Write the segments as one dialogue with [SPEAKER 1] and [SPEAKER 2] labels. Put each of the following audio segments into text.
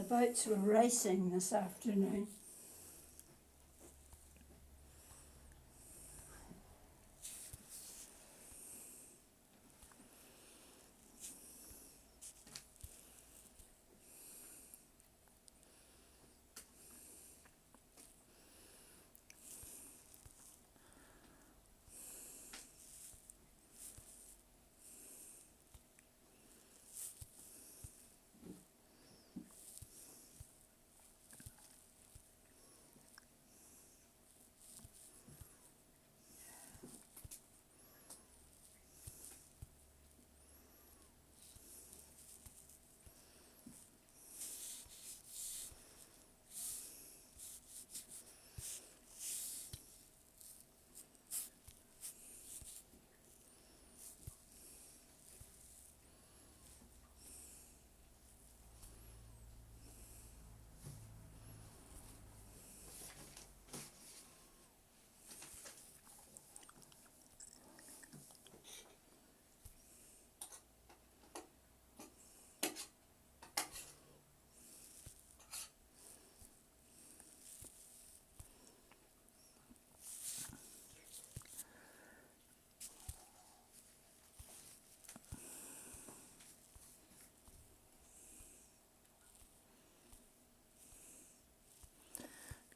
[SPEAKER 1] boats were racing this afternoon.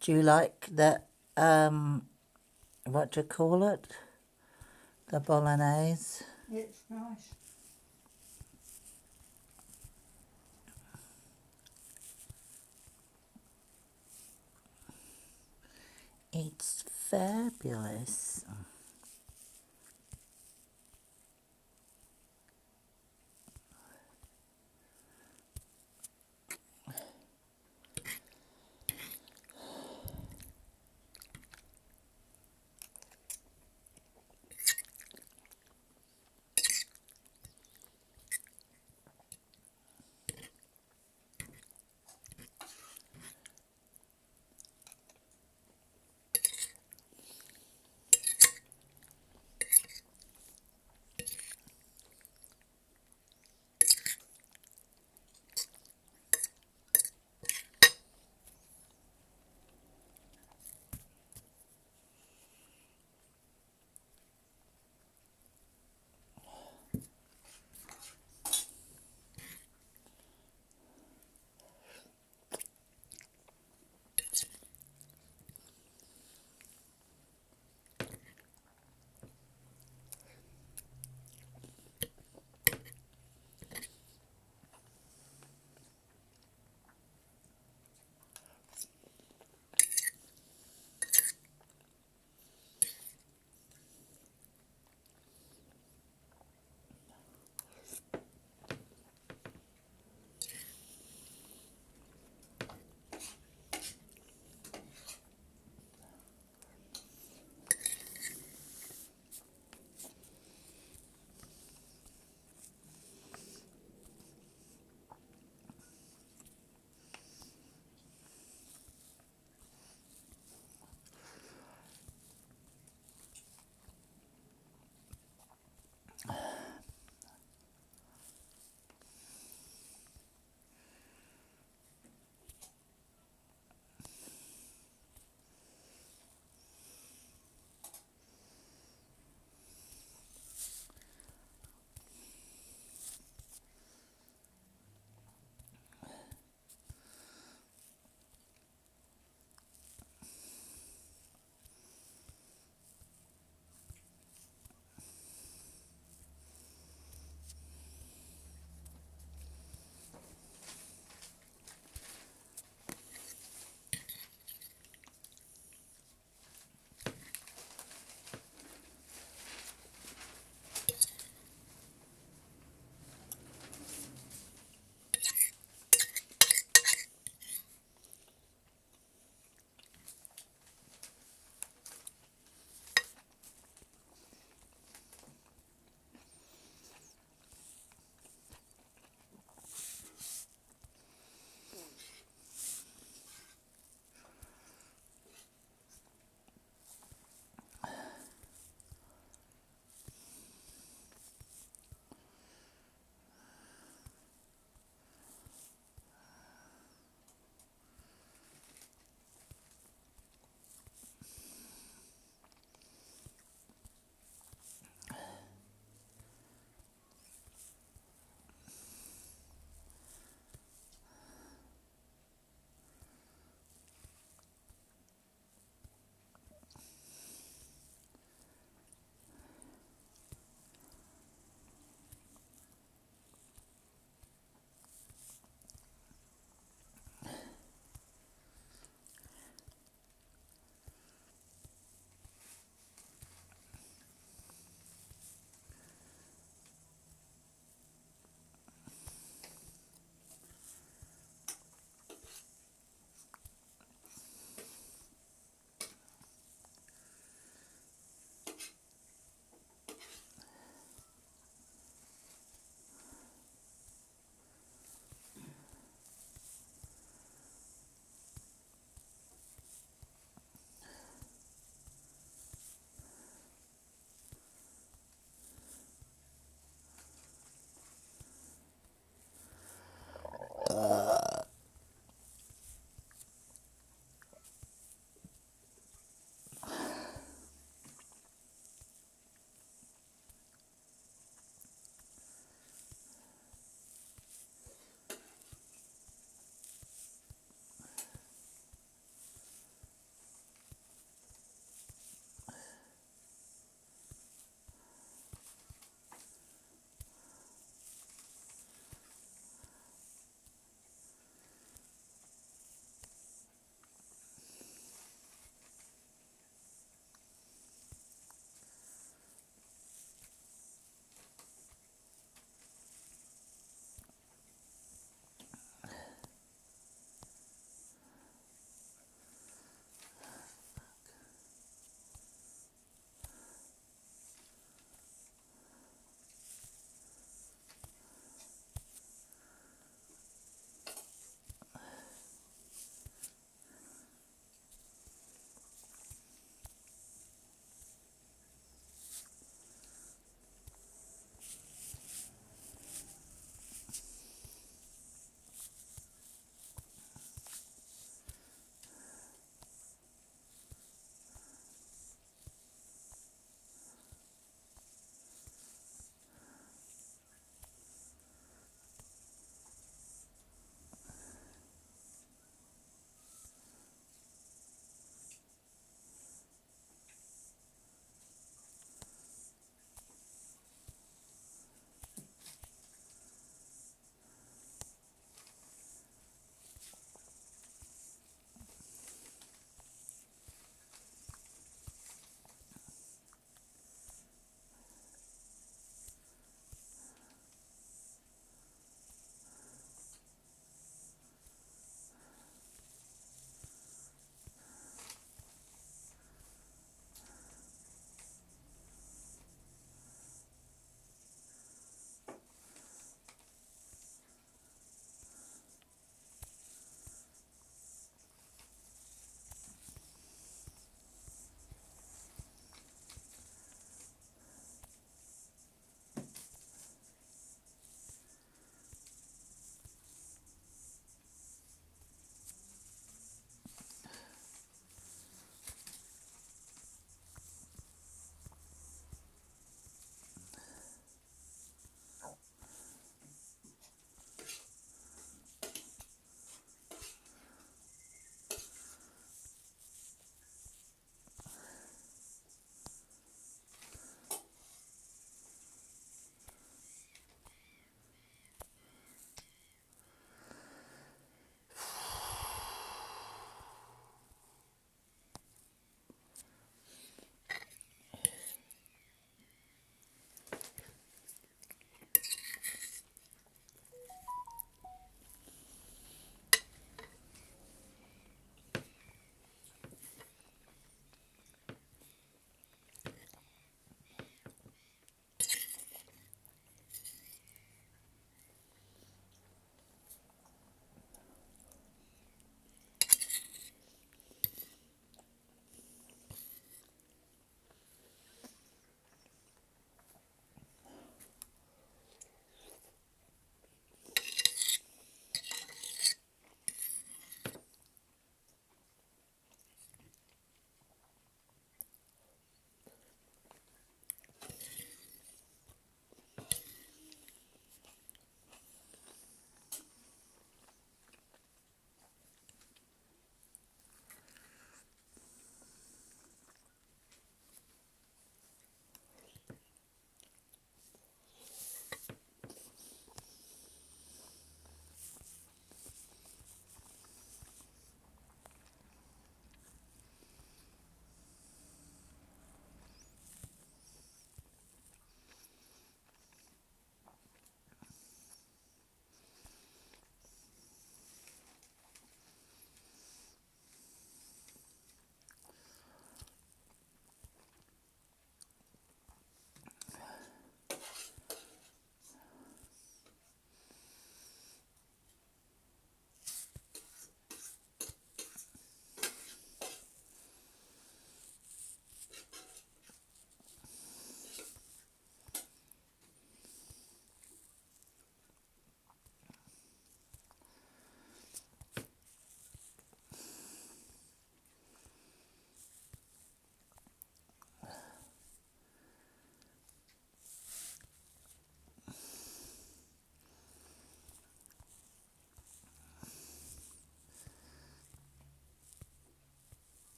[SPEAKER 2] Do you like the, what do you call it? The bolognese?
[SPEAKER 1] It's nice.
[SPEAKER 2] It's fabulous.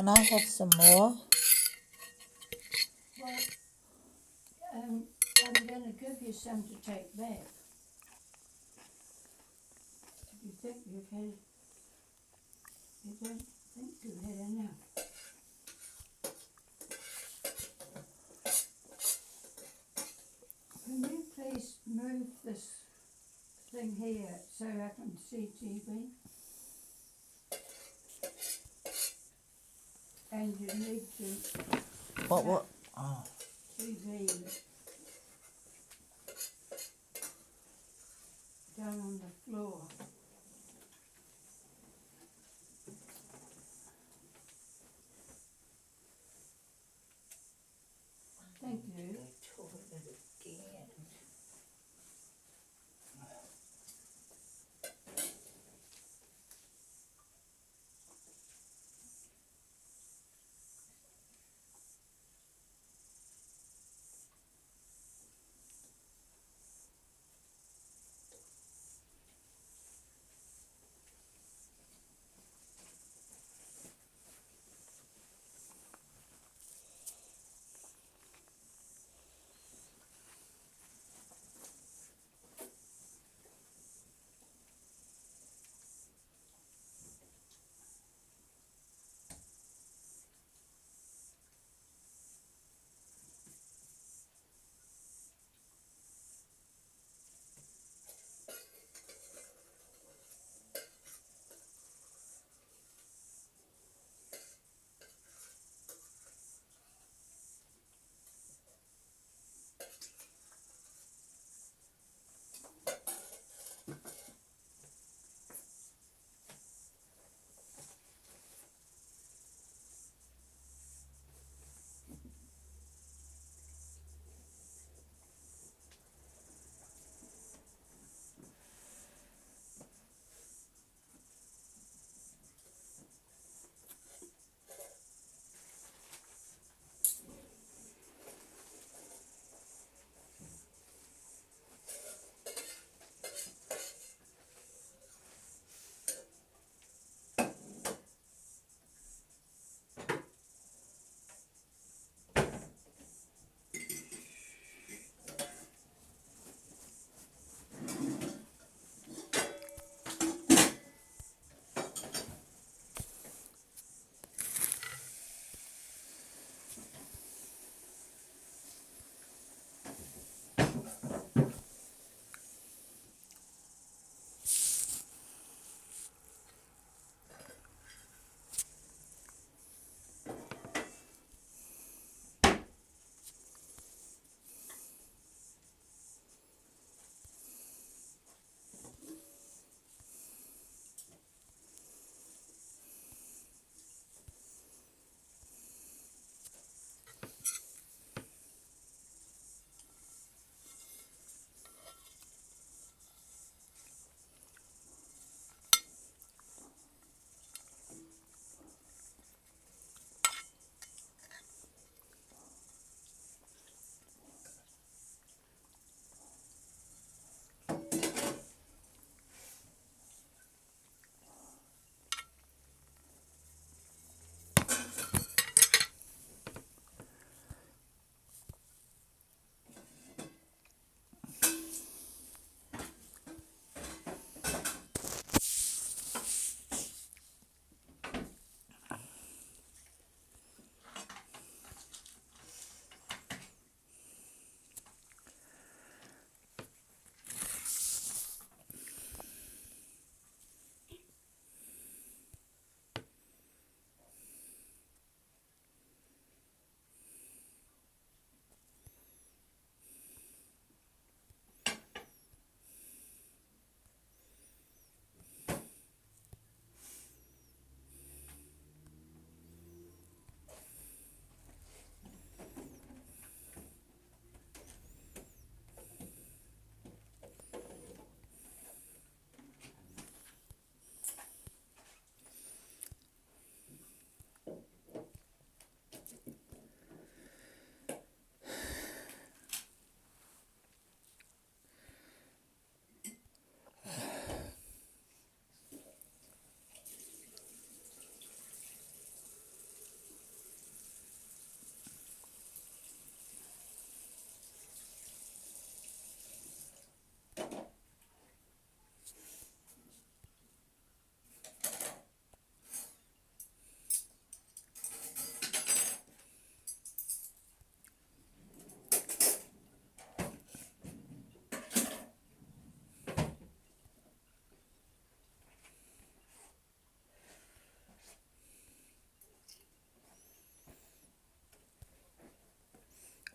[SPEAKER 2] Can I have some more?
[SPEAKER 1] Well, I'm going to give you some to take back. You think you've had, you don't think you've had enough. Can you please move this thing here so I can see TV? And you need to
[SPEAKER 2] What? Oh,
[SPEAKER 1] TV down on the floor. Thank you.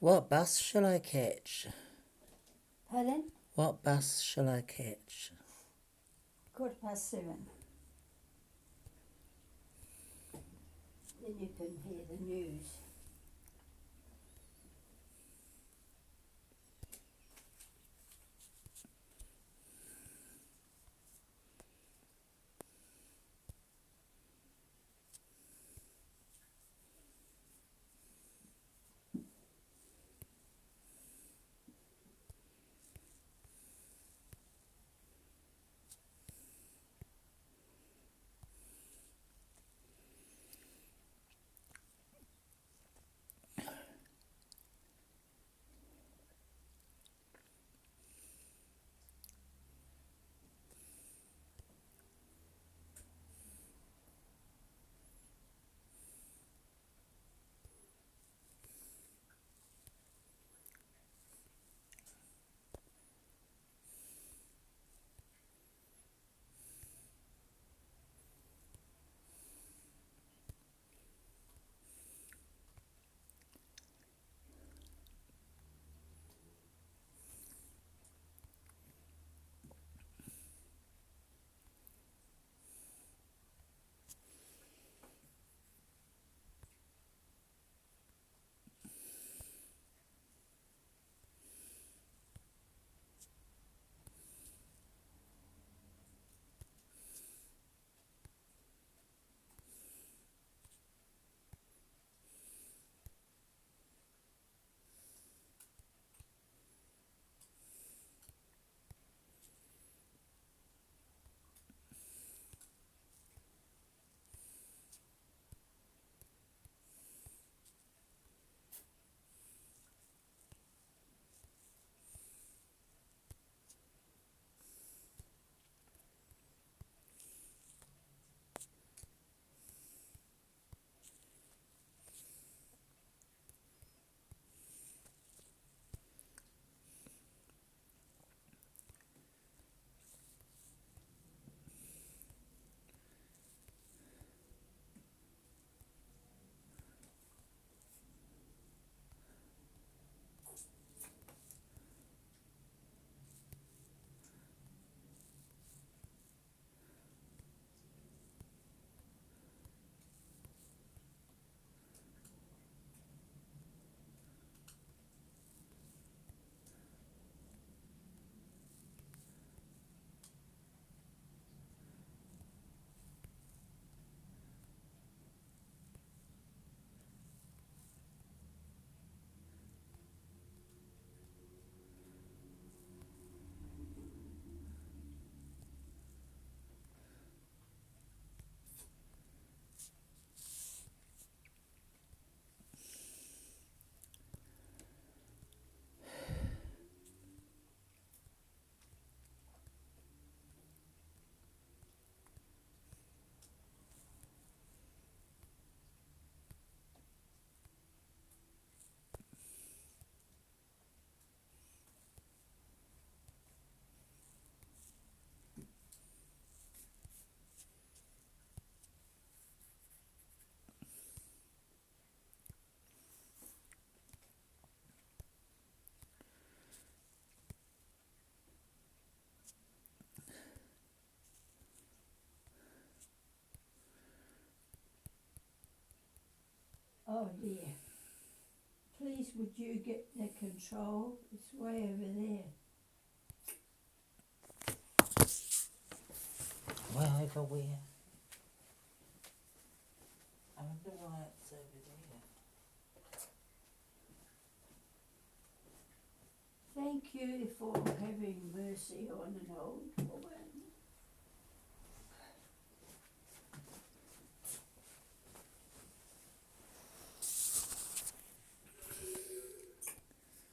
[SPEAKER 2] What bus shall I catch?
[SPEAKER 1] Pardon?
[SPEAKER 2] What bus shall I catch?
[SPEAKER 1] 7:15. Then you can hear the news. Oh dear. Please would you get the control? It's way over there.
[SPEAKER 2] Well, over where? I wonder why it's over there.
[SPEAKER 1] Thank you for having mercy on an old woman.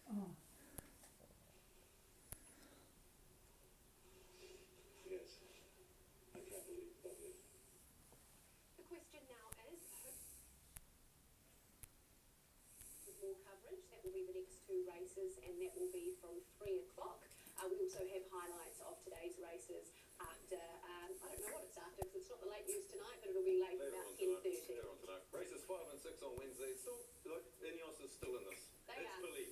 [SPEAKER 1] Oh,
[SPEAKER 3] Yes. I can't believe that is.
[SPEAKER 4] The question now is, more coverage, that will be the next two races, and that will be from 3 o'clock. We also have highlights of today's races after, I don't know what it's after, because it's not the late news tonight, but it'll be late
[SPEAKER 3] Later
[SPEAKER 4] about
[SPEAKER 3] on tonight.
[SPEAKER 4] 10:30.
[SPEAKER 3] Later on tonight. Races 5 and 6 on Wednesday. It's still, look, Ineos is still in this.
[SPEAKER 4] They
[SPEAKER 3] It's
[SPEAKER 4] are.
[SPEAKER 3] believed.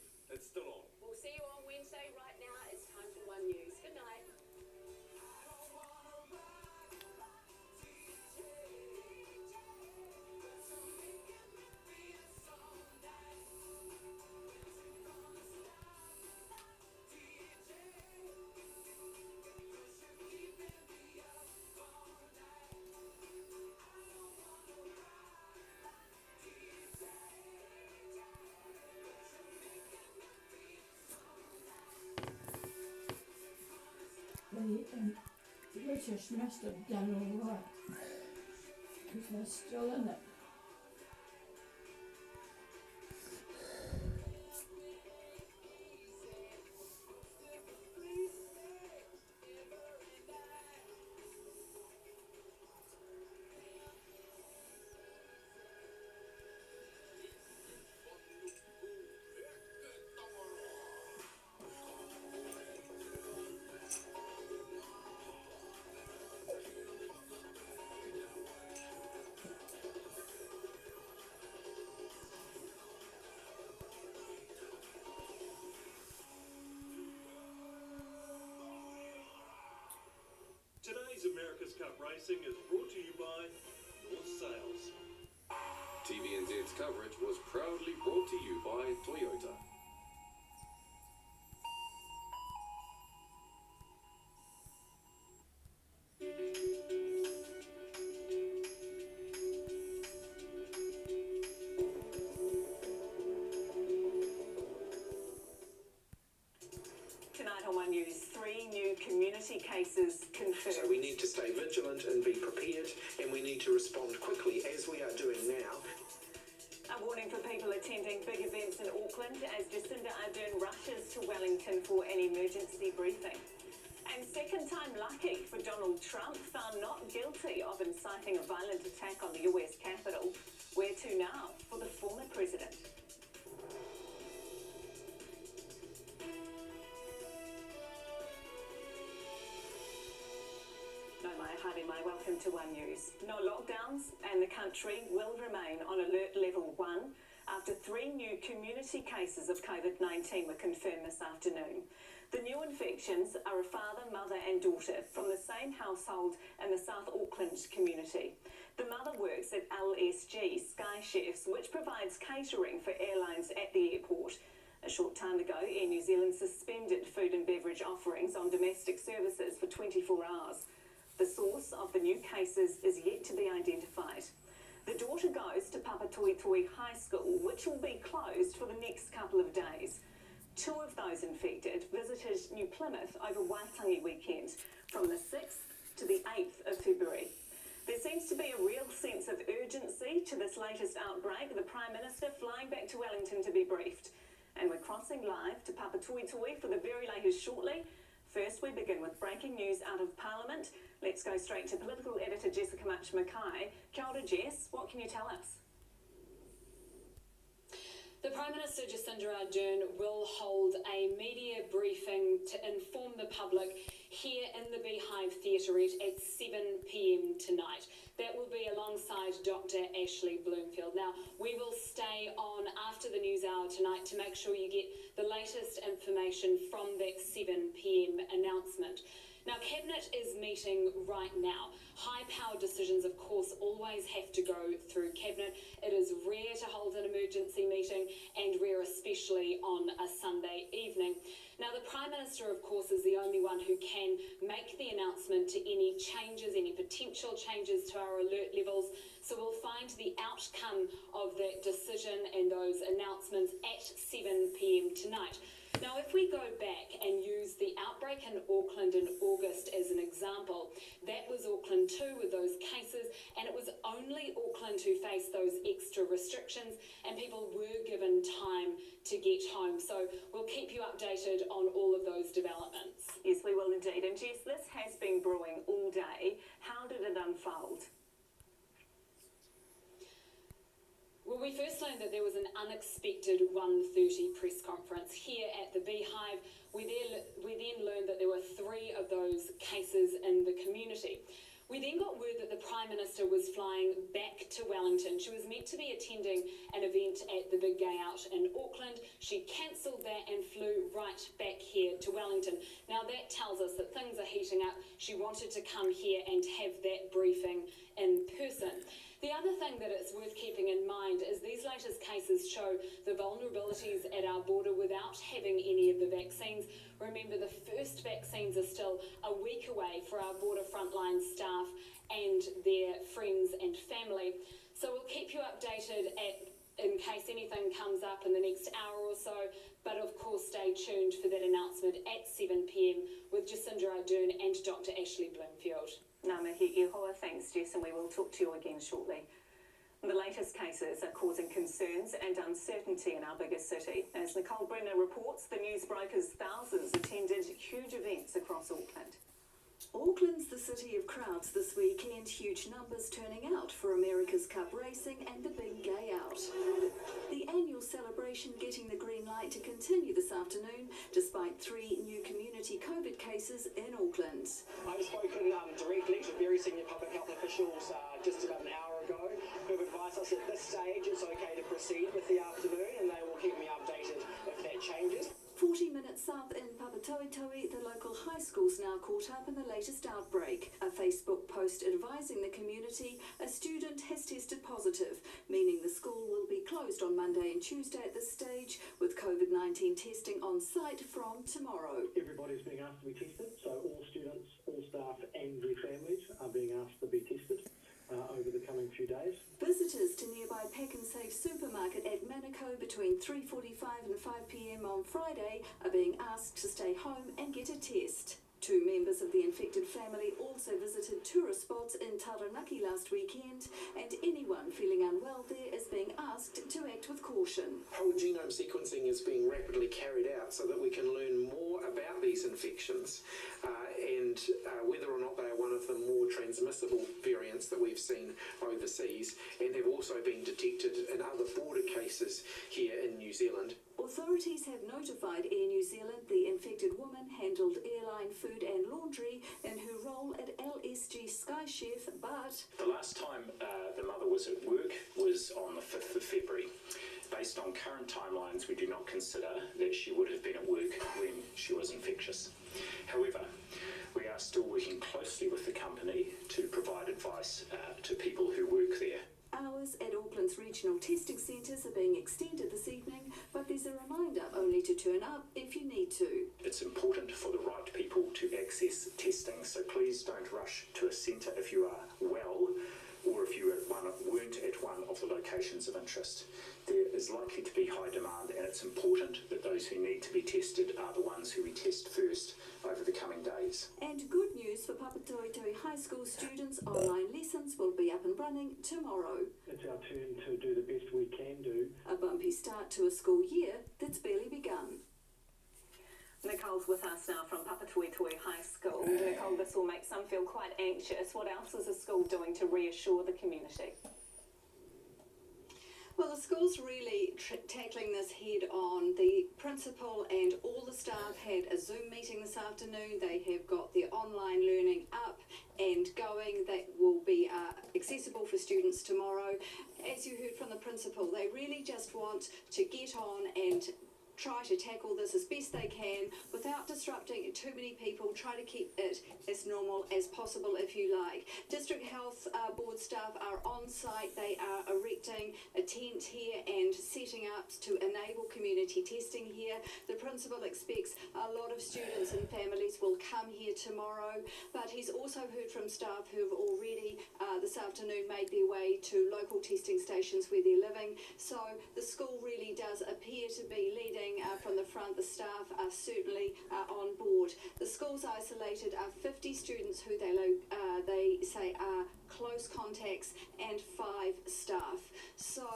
[SPEAKER 1] and British must have done all right, because they're still in it.
[SPEAKER 5] Today's America's Cup Racing is brought to you by North Sales.
[SPEAKER 3] TVNZ's coverage was proudly brought to you by Toyota.
[SPEAKER 4] Tonight on One News, 3 new community cases confirmed.
[SPEAKER 6] So we need to stay vigilant and be prepared, and we need to respond quickly, as we are doing now.
[SPEAKER 4] A warning for people attending big events in Auckland as Jacinda Ardern rushes to Wellington for an emergency briefing. And second time lucky for Donald Trump, found not guilty of inciting a violent attack on the US Capitol. Where to now for the former president? Welcome to One News. No lockdowns and the country will remain on alert level 1 after 3 new community cases of COVID-19 were confirmed this afternoon. The new infections are a father, mother and daughter from the same household in the South Auckland community. The mother works at LSG Sky Chefs, which provides catering for airlines at the airport. A short time ago, Air New Zealand suspended food and beverage offerings on domestic services for 24 hours. The source of the new cases is yet to be identified. The daughter goes to Papatoetoe High School, which will be closed for the next couple of days. 2 of those infected visited New Plymouth over Waitangi weekend, from the 6th to the 8th of February. There seems to be a real sense of urgency to this latest outbreak, the Prime Minister flying back to Wellington to be briefed. And we're crossing live to Papatoetoe for the very latest shortly. First, we begin with breaking news out of Parliament. Let's go straight to political editor Jessica Mackay. Kia ora, Jess, what can you tell us?
[SPEAKER 7] The Prime Minister Jacinda Ardern will hold a media briefing to inform the public here in the Beehive Theatrette at 7 p.m. tonight. That will be alongside Dr. Ashley Bloomfield. Now, we will stay on after the news hour tonight to make sure you get the latest information from that 7 p.m. announcement. Now, Cabinet is meeting right now. High-powered decisions, of course, always have to go through Cabinet. It is rare to hold an emergency meeting, and rare especially on a Sunday evening. Now, the Prime Minister, of course, is the only one who can make the announcement to any changes, any potential changes to our alert levels. So we'll find the outcome of that decision and those announcements at 7 p.m. tonight. Now, if we go back and use the outbreak in Auckland in August as an example, that was Auckland 2 with those cases, and it was only Auckland who faced those extra restrictions, and people were given time to get home. So we'll keep you updated on all of those developments.
[SPEAKER 4] Yes, we will indeed. And Jess, this has been brewing all day. How did it unfold?
[SPEAKER 7] Well, we first learned that there was an unexpected 1:30 press conference here at the Beehive. We then learned that there were 3 of those cases in the community. We then got word that the Prime Minister was flying back to Wellington. She was meant to be attending an event at the Big Gay Out in Auckland. She cancelled that and flew right back here to Wellington. Now that tells us that things are heating up. She wanted to come here and have that briefing in person. The other thing that it's worth keeping in mind is these latest cases show the vulnerabilities at our border without having any of the vaccines. Remember, the first vaccines are still a week away for our border frontline staff and their friends and family. So we'll keep you updated in case anything comes up in the next hour or so, but of course stay tuned for that announcement announcement at 7 p.m. with Jacinda Ardern and Dr. Ashley Bloomfield.
[SPEAKER 8] Ngā mihi ihoa, thanks Jess, and we will talk to you again shortly. The latest cases are causing concerns and uncertainty in our biggest city. As Nicole Brenner reports, the news broke as thousands attended huge events across Auckland.
[SPEAKER 9] Auckland's the city of crowds this weekend, huge numbers turning out for America's Cup racing and the Big Gay Out. The annual celebration getting the green light to continue this afternoon, despite 3 new community COVID cases in Auckland.
[SPEAKER 10] I've spoken directly to very senior public health officials just about an hour ago, who have advised us at this stage it's okay to proceed with the afternoon, and they will keep me updated if that changes.
[SPEAKER 9] 40 minutes south in Papatoetoe, the local high school's now caught up in the latest outbreak. A Facebook post advising the community a student has tested positive, meaning the school will be closed on Monday and Tuesday at this stage, with COVID-19 testing on site from tomorrow.
[SPEAKER 11] Everybody's being asked to be tested, so all students, all staff and their families are being asked to be tested over the coming few days.
[SPEAKER 9] Visitors to nearby Pack and Save supermarket at Manukau between 3:45 and 5 p.m. on Friday are being asked to stay home and get a test. 2 members of the infected family also visited tourist spots in Taranaki last weekend, and anyone feeling unwell there is being asked to act with caution.
[SPEAKER 6] Whole genome sequencing is being rapidly carried out so that we can learn more about these infections and whether or not they are one of the more transmissible variants that we've seen overseas and have also been detected in other border cases here in New Zealand.
[SPEAKER 9] Authorities have notified Air New Zealand the infected woman handled airline food and laundry in her role at LSG Sky Chef, but
[SPEAKER 12] the last time the mother was at work was on the 5th of February. Based on current timelines, we do not consider that she would have been at work when she was infectious. However, we are still working closely with the company to provide advice to people who work there.
[SPEAKER 9] Hours at Auckland's regional testing centres are being extended this evening, but there's a reminder only to turn up if you need to.
[SPEAKER 12] It's important for the right people to access testing, so please don't rush to a centre if you are well or if you weren't at one of the locations of interest. There is likely to be high demand, and it's important that those who need to be tested are the ones who we test first over the coming days.
[SPEAKER 9] And good news for Papatoetoe High School students, online lessons will be up and running tomorrow.
[SPEAKER 11] It's our turn to do the best we can do.
[SPEAKER 9] A bumpy start to a school year that's barely begun.
[SPEAKER 8] Nicole's with us now from Papatoetoe High School. Nicole, this will make some feel quite anxious. What else is the school doing to reassure the community?
[SPEAKER 9] Well, the school's really tackling this head on. The principal and all the staff had a Zoom meeting this afternoon. They have got their online learning up and going. That will be accessible for students tomorrow. As you heard from the principal, they really just want to get on and try to tackle this as best they can without disrupting too many people. Try to keep it as normal as possible if you like. District Health Board staff are on site. They are erecting a tent here and setting up to enable community testing here. The principal expects a lot of students and families will come here tomorrow, but he's also heard from staff who have already this afternoon made their way to local testing stations where they're living. So the school really does appear to be leading from the front. The staff are certainly on board. The school's isolated 50 students who they say are close contacts and 5 staff. So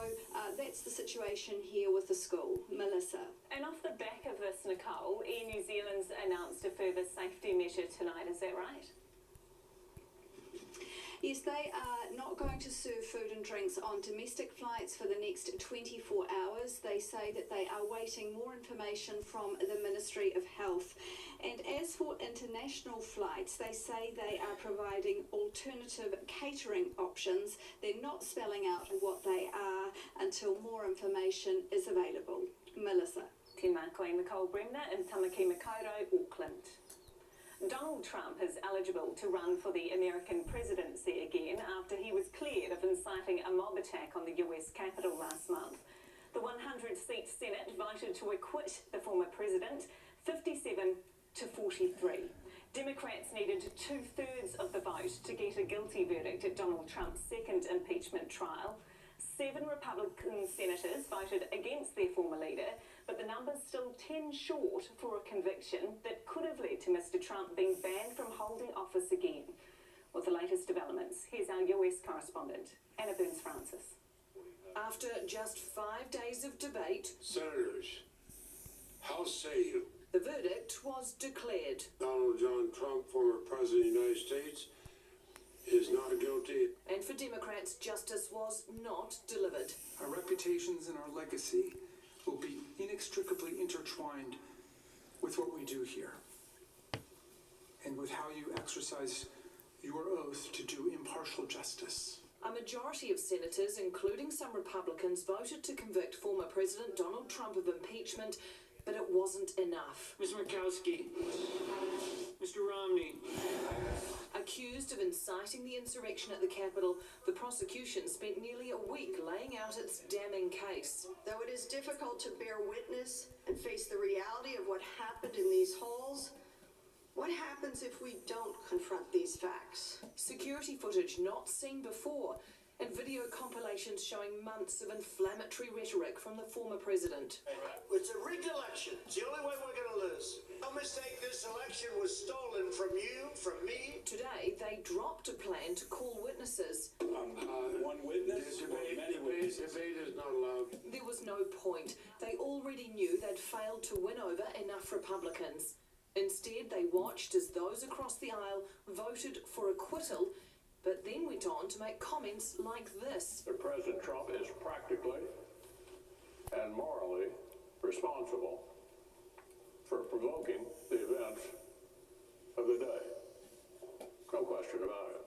[SPEAKER 9] that's the situation here with the school. Melissa.
[SPEAKER 8] And off the back of this, Nicole, Air New Zealand's announced a further safety measure tonight, is that right?
[SPEAKER 9] Yes, they are not going to serve food and drinks on domestic flights for the next 24 hours. They say that they are waiting more information from the Ministry of Health. And as for international flights, they say they are providing alternative catering options. They're not spelling out what they are until more information is available. Melissa.
[SPEAKER 8] Te mā koe, Nicole Bremner in Tamaki Makaurau, Auckland. Donald Trump is eligible to run for the American presidency again after he was cleared of inciting a mob attack on the US Capitol last month. The 100-seat Senate voted to acquit the former president 57 to 43. Democrats needed 2/3 of the vote to get a guilty verdict at Donald Trump's second impeachment trial. 7 Republican senators voted against their former leader, but the number's still 10 short for a conviction that could have led to Mr. Trump being banned from holding office again. With the latest developments, here's our US correspondent, Anna Burns-Francis.
[SPEAKER 13] After just 5 days of debate,
[SPEAKER 14] Senators, how say you?
[SPEAKER 13] the verdict was declared.
[SPEAKER 14] Donald John Trump, former President of the United States, is not guilty.
[SPEAKER 13] And for Democrats, justice was not delivered.
[SPEAKER 15] Our reputations and our legacy will be inextricably intertwined with what we do here and with how you exercise your oath to do impartial justice.
[SPEAKER 13] A majority of senators, including some Republicans, voted to convict former President Donald Trump of impeachment, but it wasn't enough.
[SPEAKER 16] Ms. Murkowski, Mr. Romney.
[SPEAKER 13] Accused of inciting the insurrection at the Capitol, the prosecution spent nearly a week laying out its damning case.
[SPEAKER 17] Though it is difficult to bear witness and face the reality of what happened in these halls, what happens if we don't confront these facts?
[SPEAKER 13] Security footage not seen before, and video compilations showing months of inflammatory rhetoric from the former president.
[SPEAKER 18] It's a rigged election. It's the only way we're going to lose. No mistake, this election was stolen from you, from me.
[SPEAKER 13] Today, they dropped a plan to call witnesses.
[SPEAKER 14] One witness? Debate is not allowed.
[SPEAKER 13] There was no point. They already knew they'd failed to win over enough Republicans. Instead, they watched as those across the aisle voted for acquittal, but then went on to make comments like this.
[SPEAKER 19] President Trump is practically and morally responsible for provoking the events of the day. No question about it.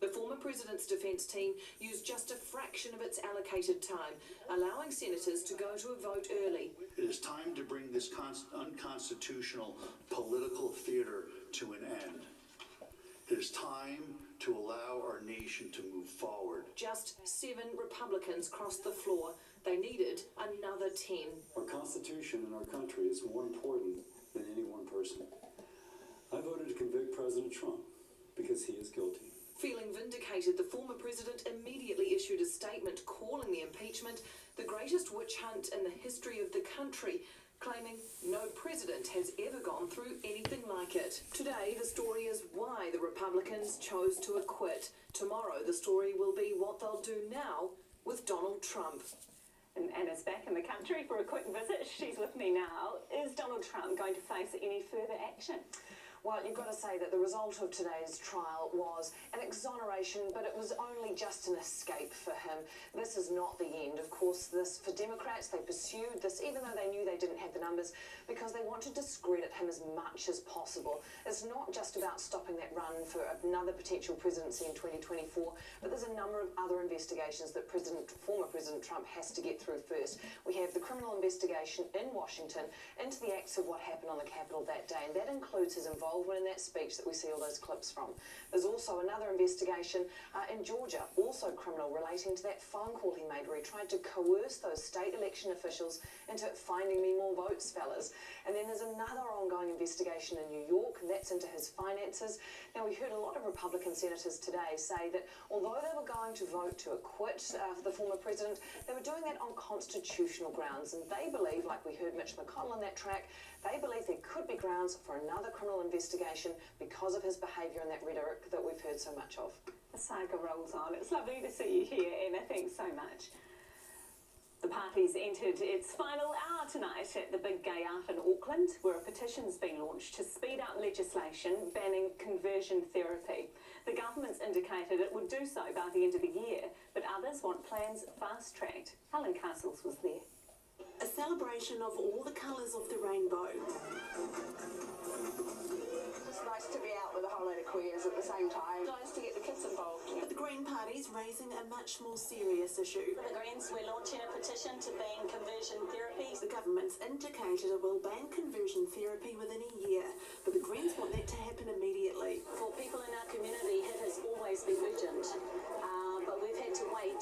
[SPEAKER 13] The former president's defense team used just a fraction of its allocated time, allowing senators to go to a vote early.
[SPEAKER 20] It is time to bring this unconstitutional political theater to an end. It is time to allow our nation to move forward.
[SPEAKER 13] Just 7 Republicans crossed the floor. They needed another 10.
[SPEAKER 21] Our Constitution and our country is more important than any one person. I voted to convict President Trump because he is guilty.
[SPEAKER 13] Feeling vindicated, the former president immediately issued a statement calling the impeachment the greatest witch hunt in the history of the country, claiming no president has ever gone through anything like it. Today, the story is why the Republicans chose to acquit. Tomorrow, the story will be what they'll do now with Donald Trump.
[SPEAKER 8] And Anna's back in the country for a quick visit. She's with me now. Is Donald Trump going to face any further action?
[SPEAKER 22] Well, you've got to say that the result of today's trial was an exoneration, but it was only just an escape for him. This is not the end. Of course, for Democrats, they pursued this, even though they knew they didn't have the numbers, because they want to discredit him as much as possible. It's not just about stopping that run for another potential presidency in 2024, but there's a number of other investigations that former President Trump has to get through first. We have the criminal investigation in Washington into the acts of what happened on the Capitol that day, and that includes his involvement in that speech that we see all those clips from. There's also another investigation in Georgia, also criminal, relating to that phone call he made where he tried to coerce those state election officials into finding me more votes, fellas. And then there's another ongoing investigation in New York, and that's into his finances. Now, we heard a lot of Republican senators today say that although they were going to vote to acquit the former president, they were doing that on constitutional grounds, and they believe, like we heard Mitch McConnell on that track, they believe there could be grounds for another criminal investigation because of his behaviour and that rhetoric that we've heard so much of.
[SPEAKER 8] The saga rolls on. It's lovely to see you here, Anna. Thanks so much. The party's entered its final hour tonight at the Big Gay Out in Auckland, where a petition's been launched to speed up legislation banning conversion therapy. The government's indicated it would do so by the end of the year, but others want plans fast-tracked. Helen Castles was there.
[SPEAKER 23] A celebration of all the colours of the rainbow.
[SPEAKER 17] It's nice to be out with a whole load of queers at the same time. Nice to get the kids involved.
[SPEAKER 23] But the Green Party's raising a much more serious issue.
[SPEAKER 22] For the Greens, we're launching a petition to ban conversion therapy.
[SPEAKER 23] The government's indicated it will ban conversion therapy within a year, but the Greens want that to happen immediately.
[SPEAKER 22] For people in our community, it has always been urgent. But we've had to wait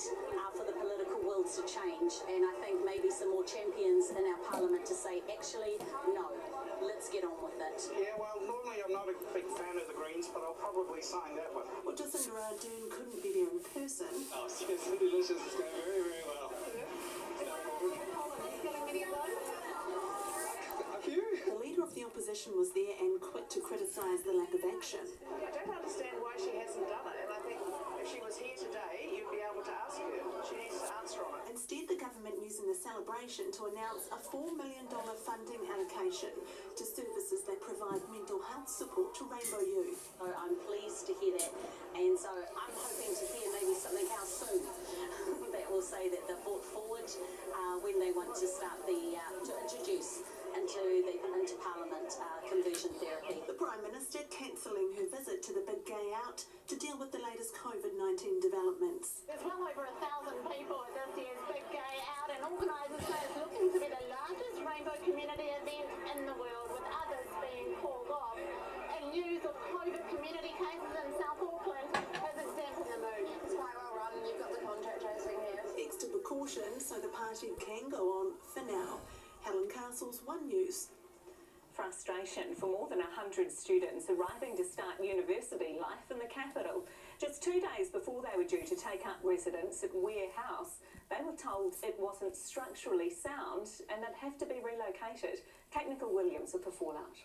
[SPEAKER 22] for the political will to change, and I think maybe some more champions in our parliament to say, actually, no, let's get on with it.
[SPEAKER 10] Yeah, well, normally I'm not a big fan of the Greens but I'll probably sign that one.
[SPEAKER 23] Well, Jacinda Ardern couldn't be there in person.
[SPEAKER 10] Oh, yes, delicious. It's going very, very well.
[SPEAKER 23] The leader of the opposition was there and quick to criticise the lack of action.
[SPEAKER 17] I don't understand why she hasn't done it, and I think if she was here today, you'd be able to ask her. She needs to answer on it.
[SPEAKER 23] Instead, the government using the celebration to announce a $4 million funding allocation to services that provide mental health support to Rainbow Youth.
[SPEAKER 1] So I'm pleased to hear that, and so I'm hoping to hear maybe something else soon that will say that they're brought forward when they want to start to introduce into Parliament conversion therapy.
[SPEAKER 23] The Prime Minister cancelling her visit to the Big Gay Out to deal with the latest COVID-19 developments.
[SPEAKER 4] There's well over 1,000 people at this year's Big Gay Out, and organisers say it's looking to be the largest rainbow community event in the world, with others being called off. And news of COVID community cases in South Auckland hasn't dampened the mood. It's quite well run, and you've got the contact tracing here.
[SPEAKER 23] Extra precautions so the party can go on for now. Helen Castles, One News.
[SPEAKER 8] Frustration for more than 100 students arriving to start university life in the capital. Just 2 days before they were due to take up residence at Ware House, they were told it wasn't structurally sound and they'd have to be relocated. Kate Nicol-Williams with the fallout.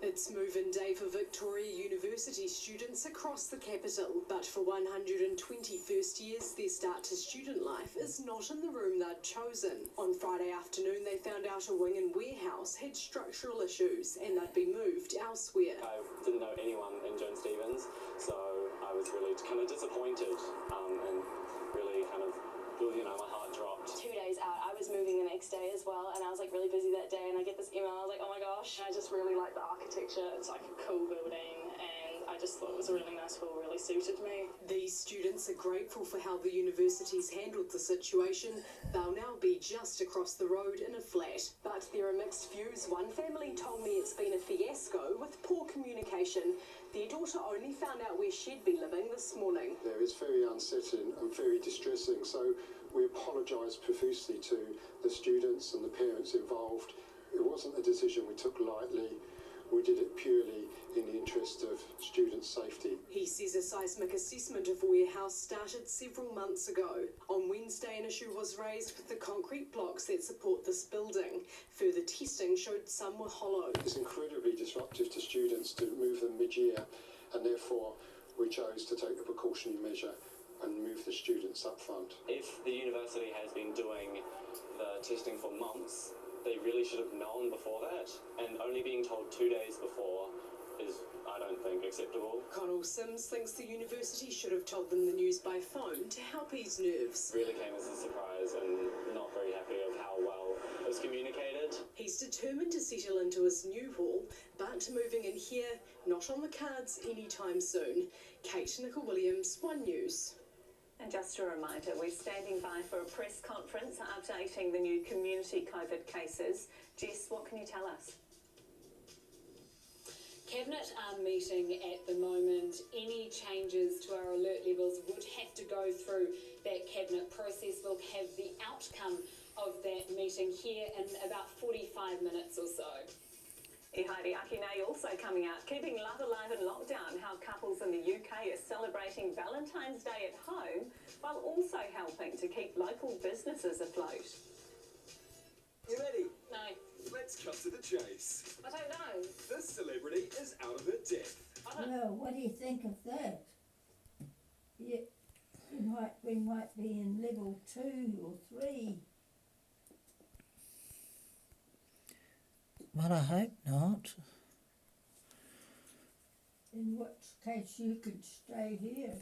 [SPEAKER 2] It's move-in day for Victoria University students across the capital, but for 120 first years, their start to student life is not in the room they'd chosen. On Friday afternoon, they found out a wing in Ware House had structural issues and they'd be moved elsewhere.
[SPEAKER 5] I didn't know anyone in Joan Stevens, so I was really kind of disappointed and really kind of, my heart dropped.
[SPEAKER 24] 2 days out, I was moving the next day as well, and I was like really busy that day, and I get this email, I was like, oh my gosh. I just really like the architecture. It's like a cool building, and I just thought it was a really nice hall, really suited me.
[SPEAKER 2] These students are grateful for how the university's handled the situation. They'll now be just across the road in a flat. But there are mixed views. One family told me it's been a fiasco with poor communication. Their daughter only found out where she'd be living this morning.
[SPEAKER 25] It's very unsettling and very distressing, so we apologise profusely to the students and the parents involved. It wasn't a decision we took lightly. We did it purely in the interest of student safety.
[SPEAKER 2] He says a seismic assessment of Ware House started several months ago. On Wednesday, an issue was raised with the concrete blocks that support this building. Further testing showed some were hollow.
[SPEAKER 25] It's incredibly disruptive to students to move them mid-year, and therefore we chose to take the precautionary measure and move the students up front.
[SPEAKER 5] If the university has been doing the testing for months, they really should have known before that, and only being told 2 days before is, I don't think, acceptable.
[SPEAKER 2] Connell Sims thinks the university should have told them the news by phone to help ease nerves.
[SPEAKER 5] Really came as a surprise and not very happy of how well it was communicated.
[SPEAKER 2] He's determined to settle into his new hall, but moving in here, not on the cards anytime soon. Kate Nicol-Williams, One News.
[SPEAKER 8] And just a reminder, we're standing by for a press conference updating the new community COVID cases. Jess, what can you tell us?
[SPEAKER 7] Cabinet are meeting at the moment. Any changes to our alert levels would have to go through that cabinet process. We'll have the outcome of that meeting here in about 45 minutes or so.
[SPEAKER 8] Ihari Akine also coming out, keeping love alive in lockdown, how couples in the UK are celebrating Valentine's Day at home while also helping to keep local businesses afloat.
[SPEAKER 26] You ready?
[SPEAKER 7] No.
[SPEAKER 26] Let's cut to the chase.
[SPEAKER 7] I don't know.
[SPEAKER 26] This celebrity is out of her depth.
[SPEAKER 27] Well, what do you think of that? We might be in level 2 or 3.
[SPEAKER 28] Well, I hope not.
[SPEAKER 27] In which case you could stay here.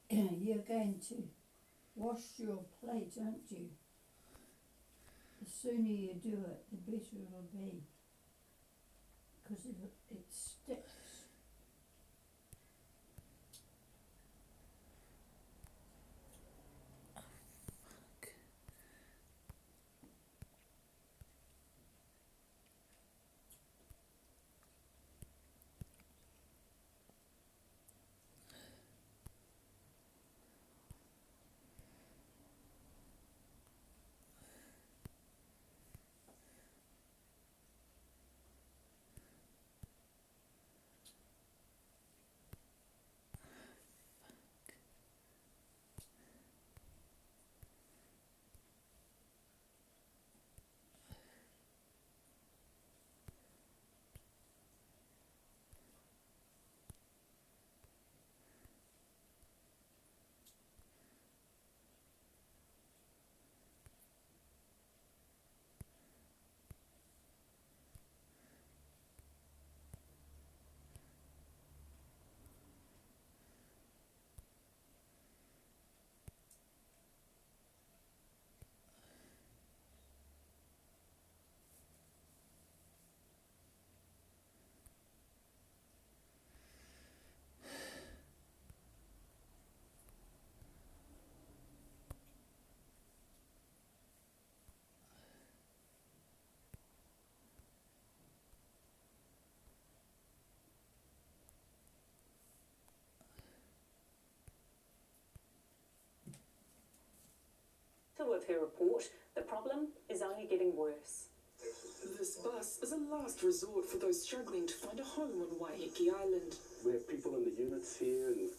[SPEAKER 27] you're going to wash your plate, aren't you? The sooner you do it, the better it'll be. Because it sticks.
[SPEAKER 8] With her report, the problem is only getting worse.
[SPEAKER 3] This bus is a last resort for those struggling to find a home on Waiheke Island.
[SPEAKER 6] We have people in the units here and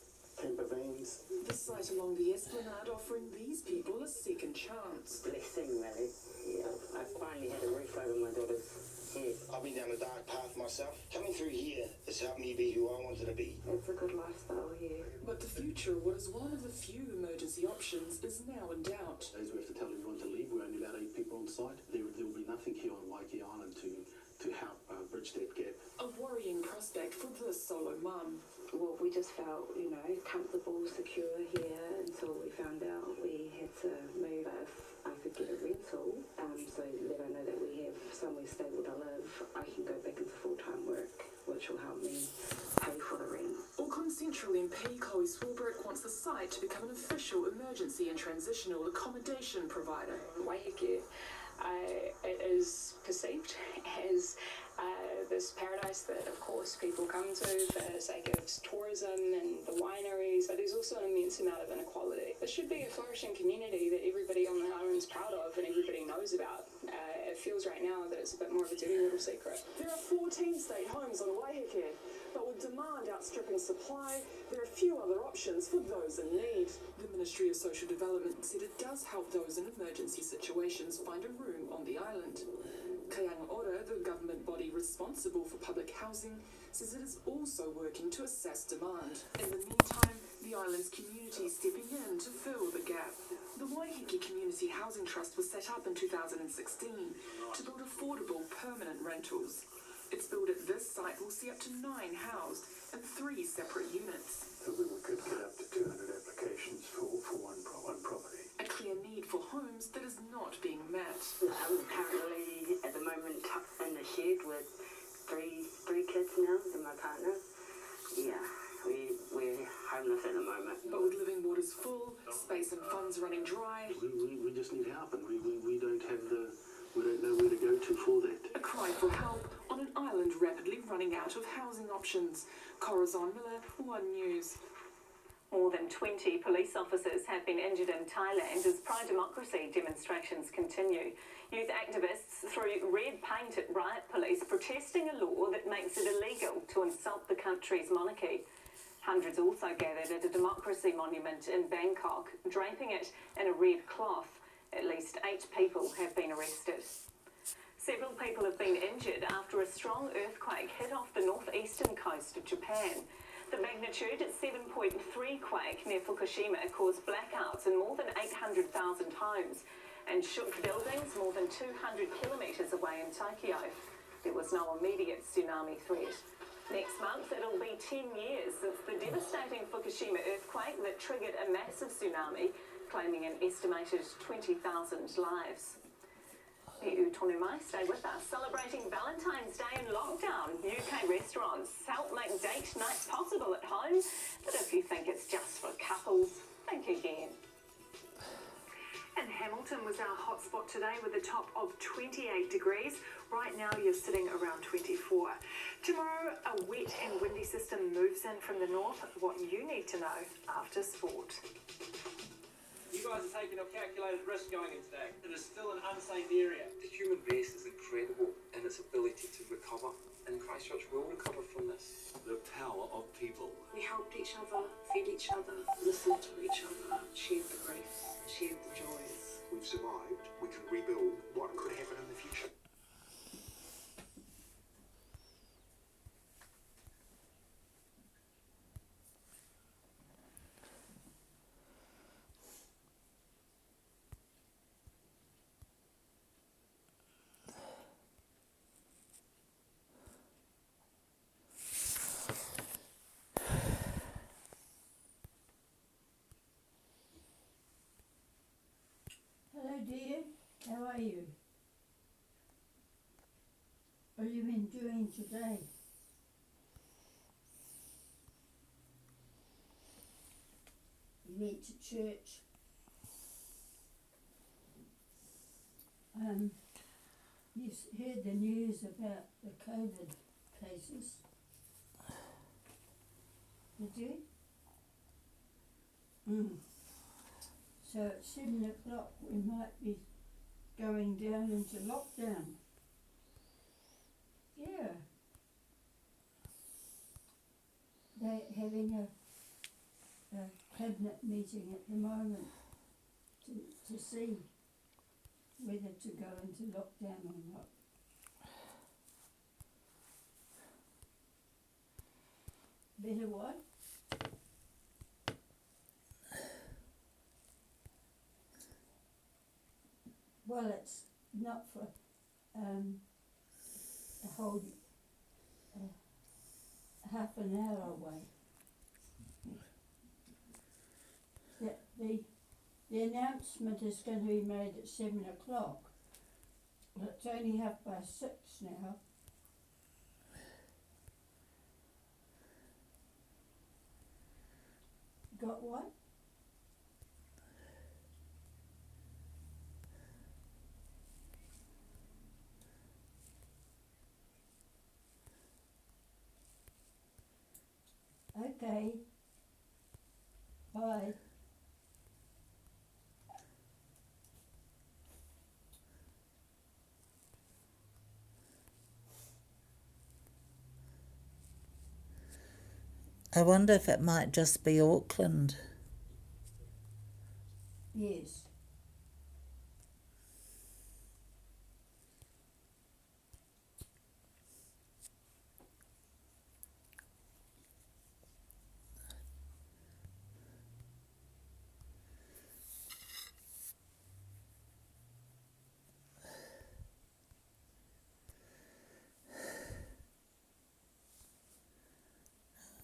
[SPEAKER 6] camper vans.
[SPEAKER 3] The site along the Esplanade offering these people a second chance.
[SPEAKER 9] Blessing, really. Yeah, I finally had a roof over my daughter's head.
[SPEAKER 18] I've been down a dark path myself. Coming through here has helped me be who I wanted to be.
[SPEAKER 9] It's a good lifestyle here.
[SPEAKER 3] But the future, what is one of the few emergency options, is now in doubt.
[SPEAKER 6] As we have to tell everyone to leave, we're only allowed 8 people on site. There will be nothing here on Waiheke Island to help bridge that gap.
[SPEAKER 3] A worrying prospect for this solo mum.
[SPEAKER 9] Well, we just felt, comfortable, secure here until we found out we had to move. If I could get a rental, so let I know that we have somewhere stable to live, I can go back into full-time work, which will help me pay for the rent.
[SPEAKER 3] Auckland Central MP Chloe Swarbrick wants the site to become an official emergency and transitional accommodation provider.
[SPEAKER 11] Waiheke, it is perceived as this paradise that, of course, people come to for the sake of tourism and the wineries, but there's also an immense amount of inequality. This should be a flourishing community that everybody on the island's proud of and everybody knows about. It feels right now that it's a bit more of a dirty little secret.
[SPEAKER 3] There are 14 state homes on Waiheke, but with demand outstripping supply, there are few other options for those in need. The Ministry of Social Development said it does help those in emergency situations find a room on the island. Kayanga Ora, the government body responsible for public housing, says it is also working to assess demand. In the meantime, the island's community is stepping in to fill the gap. The Waiheke Community Housing Trust was set up in 2016 to build affordable permanent rentals. Its build at this site will see up to 9 housed in 3 separate units.
[SPEAKER 19] So we could get up to 200 applications for one property.
[SPEAKER 3] A clear need for homes that is not being met.
[SPEAKER 9] I'm currently at the moment in the shed with three kids now and my partner. Yeah, we're homeless at the moment.
[SPEAKER 3] But with living waters full, space and funds running dry,
[SPEAKER 6] We just need help, and we don't know where to go to for that.
[SPEAKER 3] a cry for help on an island rapidly running out of housing options. Corazon Miller, One News.
[SPEAKER 8] More than 20 police officers have been injured in Thailand as pro-democracy demonstrations continue. Youth activists threw red paint at riot police protesting a law that makes it illegal to insult the country's monarchy. Hundreds also gathered at a democracy monument in Bangkok, draping it in a red cloth. At least 8 people have been arrested. Several people have been injured after a strong earthquake hit off the northeastern coast of Japan. The magnitude 7.3 quake near Fukushima caused blackouts in more than 800,000 homes and shook buildings more than 200 kilometres away in Tokyo. There was no immediate tsunami threat. Next month, month, it'll be 10 years since the devastating Fukushima earthquake that triggered a massive tsunami, claiming an estimated 20,000 lives. Pi'u tonu mai, stay with us. Celebrating Valentine's Day in lockdown, UK restaurants help make date nights possible at home. But if you think it's just for couples, think again.
[SPEAKER 12] And Hamilton was our hotspot today with a top of 28 degrees. Right now you're sitting around 24. Tomorrow a wet and windy system moves in from the north. What you need to know after sport.
[SPEAKER 10] You guys are taking a calculated risk going in today. It is still an unsafe area.
[SPEAKER 13] The human race is incredible in its ability to recover, and Christchurch will recover from this.
[SPEAKER 14] The power of people.
[SPEAKER 12] We helped each other, fed each other, listened to each other, shared the griefs, shared the joys.
[SPEAKER 14] We've survived. We can rebuild. What could happen in the future?
[SPEAKER 27] Hello dear, how are you? What have you been doing today? You went to church. You heard the news about the COVID cases. Did you? So at 7 o'clock we might be going down into lockdown. Yeah. They're having a cabinet meeting at the moment to see whether to go into lockdown or not. Better what? Well, it's not for a whole half an hour away. The announcement is going to be made at 7 o'clock. Well, it's only 6:30 now. Got what? Okay. Bye.
[SPEAKER 15] I wonder if it might just be Auckland.
[SPEAKER 27] Yes.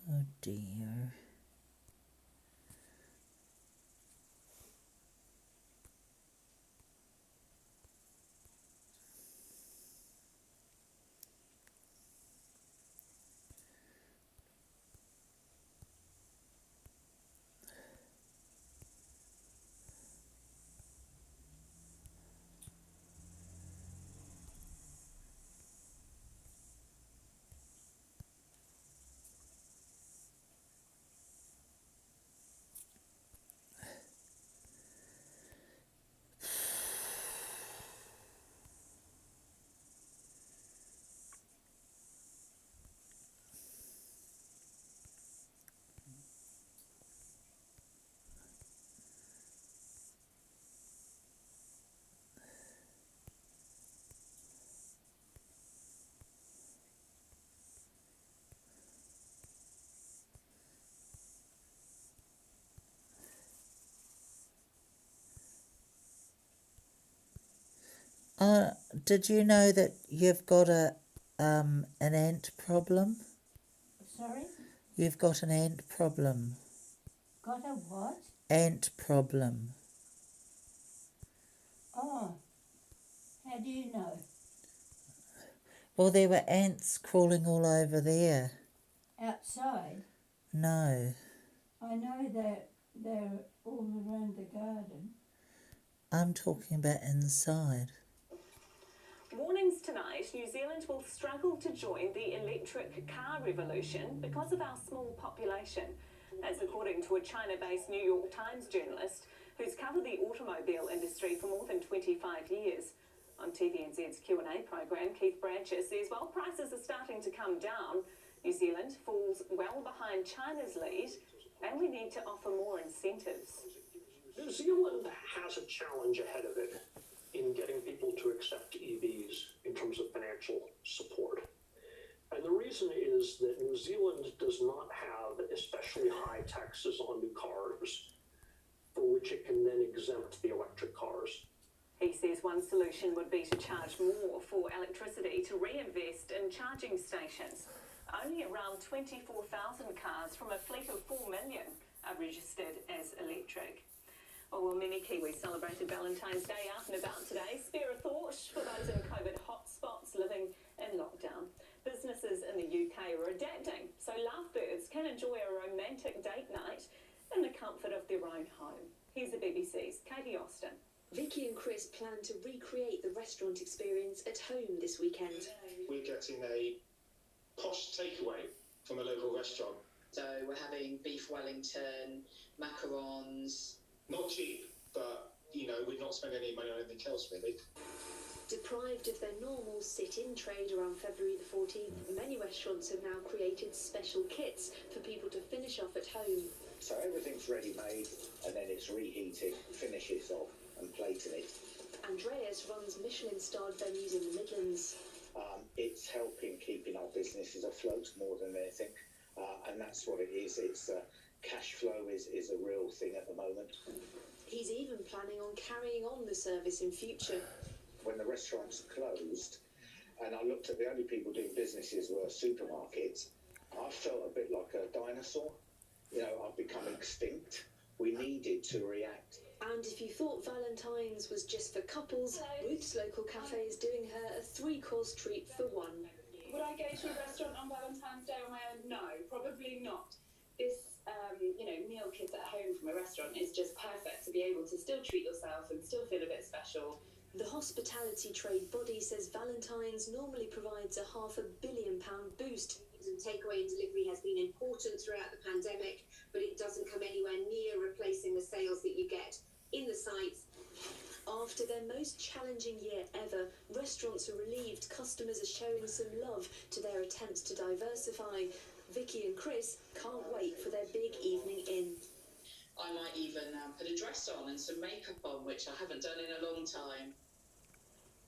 [SPEAKER 15] Oh dear. Did you know that you've got an ant problem?
[SPEAKER 27] Sorry?
[SPEAKER 15] You've got an ant problem.
[SPEAKER 27] Got a what?
[SPEAKER 15] Ant problem.
[SPEAKER 27] Oh, how do you know?
[SPEAKER 15] Well, there were ants crawling all over there.
[SPEAKER 27] Outside?
[SPEAKER 15] No,
[SPEAKER 27] I know they're all around the garden.
[SPEAKER 15] I'm talking about inside.
[SPEAKER 8] Warnings tonight, New Zealand will struggle to join the electric car revolution because of our small population. That's according to a China-based New York Times journalist who's covered the automobile industry for more than 25 years. On TVNZ's Q&A programme, Keith Bradshaw says while prices are starting to come down, New Zealand falls well behind China's lead and we need to offer more incentives.
[SPEAKER 1] New Zealand has a challenge ahead of it in getting people to accept EVs in terms of financial support. And the reason is that New Zealand does not have especially high taxes on new cars, for which it can then exempt the electric cars.
[SPEAKER 8] He says one solution would be to charge more for electricity to reinvest in charging stations. Only around 24,000 cars from a fleet of 4 million are registered as electric. Well, many Kiwis celebrated Valentine's Day out and about today. Spare a thought for those in COVID hotspots living in lockdown. Businesses in the UK are adapting, so lovebirds can enjoy a romantic date night in the comfort of their own home. Here's the BBC's Katie Austin.
[SPEAKER 4] Vicky and Chris plan to recreate the restaurant experience at home this weekend.
[SPEAKER 16] We're getting a posh takeaway from a local restaurant.
[SPEAKER 17] So we're having beef Wellington, macarons.
[SPEAKER 16] Not cheap, but, you know, we're not spending any money on anything else, really.
[SPEAKER 4] Deprived of their normal sit-in trade around February the 14th, many restaurants have now created special kits for people to finish off at home.
[SPEAKER 20] So everything's ready-made, and then it's reheated, finishes off, and plated it.
[SPEAKER 4] Andreas runs Michelin-starred venues in the Midlands.
[SPEAKER 20] It's helping keeping our businesses afloat more than anything, and that's what it is. It's cash flow is a real thing at the moment.
[SPEAKER 4] He's even planning on carrying on the service in future.
[SPEAKER 20] When the restaurants closed, and I looked at the only people doing businesses were supermarkets, I felt a bit like a dinosaur. You know, I've become extinct. We needed to react.
[SPEAKER 4] And if you thought Valentine's was just for couples, Ruth's local cafe is doing her a 3-course treat for one.
[SPEAKER 21] Would I go to a restaurant on Valentine's Day on my own? No, probably not. This, meal kit at home from a restaurant is just perfect to be able to still treat yourself and still feel a bit special.
[SPEAKER 4] The hospitality trade body says Valentine's normally provides a £500 million boost.
[SPEAKER 22] Takeaway and delivery has been important throughout the pandemic, but it doesn't come anywhere near replacing the sales that you get in the sites.
[SPEAKER 4] After their most challenging year ever, restaurants are relieved customers are showing some love to their attempts to diversify. Vicky and Chris can't wait for their big evening in.
[SPEAKER 22] I might even put a dress on and some makeup on, which I haven't done in a long time.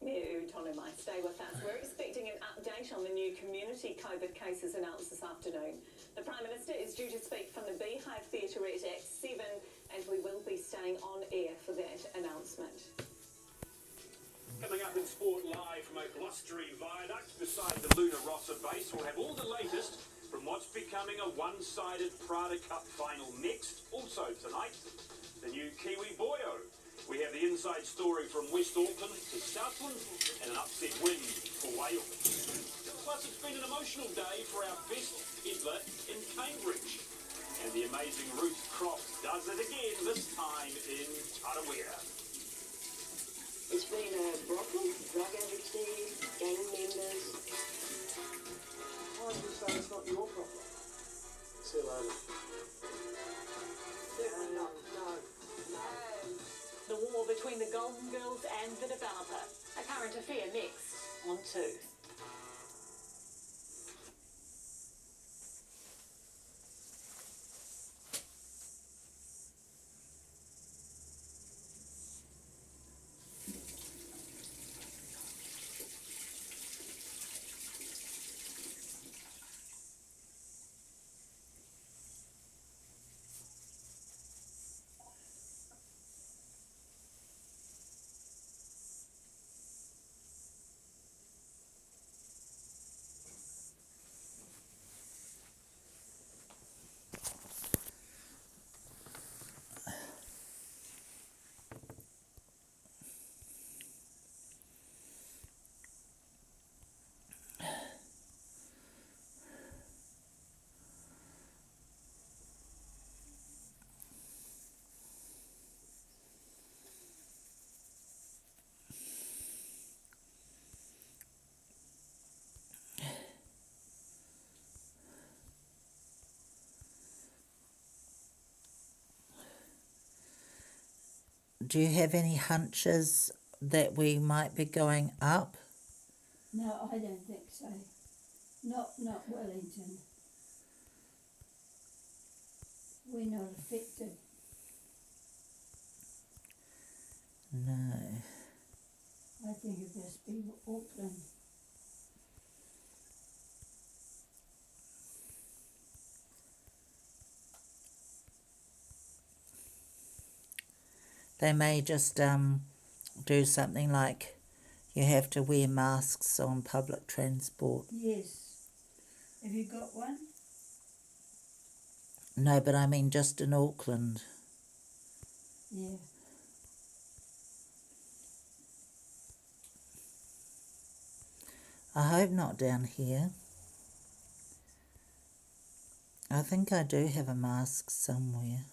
[SPEAKER 8] New Tonu might stay with us. We're expecting an update on the new community COVID cases announced this afternoon. The Prime Minister is due to speak from the Beehive Theatre at Act 7, and we will be staying on air for that announcement.
[SPEAKER 28] Coming up in Sport Live from a blustery viaduct beside the Luna Rossa base, we'll have all the latest from what's becoming a one-sided Prada Cup final next. Also tonight, the new Kiwi Boyo. We have the inside story from West Auckland to Southland and an upset win for Wales. Plus, it's been an emotional day for our best Idler in Cambridge. And the amazing Ruth Croft does it again, this time in Tarawera.
[SPEAKER 22] It's been a brothel, drug addicts, gang members.
[SPEAKER 10] Why do you say it's not your problem? See you later.
[SPEAKER 22] Certainly not, no.
[SPEAKER 8] The war between the Golden Girls and the developer. A current affair next on 2.
[SPEAKER 15] do you have any hunches that we might be going up?
[SPEAKER 27] No, I don't think so. Not Wellington. We're not affected.
[SPEAKER 15] No.
[SPEAKER 27] I think it must be Auckland.
[SPEAKER 15] They may just do something like you have to wear masks on public transport.
[SPEAKER 27] Yes. Have you got one?
[SPEAKER 15] No, but I mean just in Auckland.
[SPEAKER 27] Yeah.
[SPEAKER 15] I hope not down here. I think I do have a mask somewhere.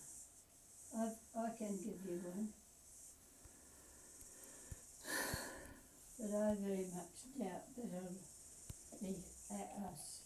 [SPEAKER 27] I can give you one. But I very much doubt that it'll be at us.